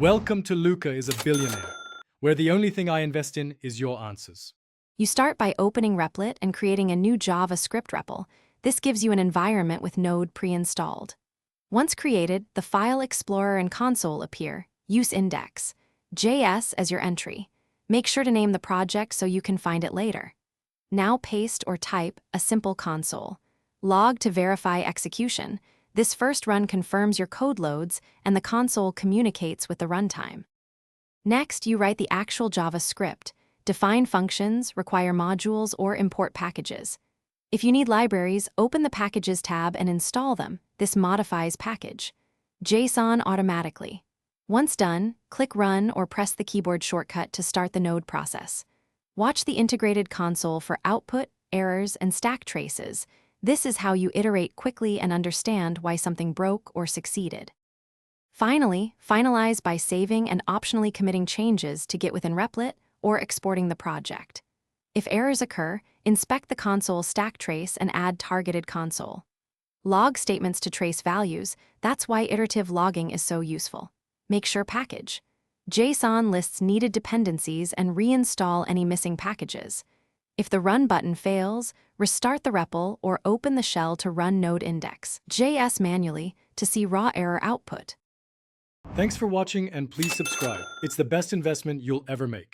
Welcome to Luca is a billionaire, where the only thing I invest in is your answers. You start by opening Replit and creating a new JavaScript REPL. This gives you an environment with Node pre-installed. Once created, the File Explorer and Console appear. Use index JS as your entry. Make sure to name the project so you can find it later. Now paste or type a simple console. Log to verify execution. This first run confirms your code loads, and the console communicates with the runtime. Next, you write the actual JavaScript. Define functions, require modules, or import packages. If you need libraries, open the Packages tab and install them. This modifies package. JSON automatically. Once done, click Run or press the keyboard shortcut to start the node process. Watch the integrated console for output, errors, and stack traces. This is how you iterate quickly and understand why something broke or succeeded. Finally, finalize by saving and optionally committing changes to get within Replit or exporting the project. If errors occur, inspect the console stack trace and add targeted console. Log statements to trace values. That's why iterative logging is so useful. Make sure package. JSON lists needed dependencies and reinstall any missing packages. If the Run button fails, restart the REPL or open the shell to run node index JS manually to see raw error output. Thanks for watching and please subscribe. It's the best investment you'll ever make.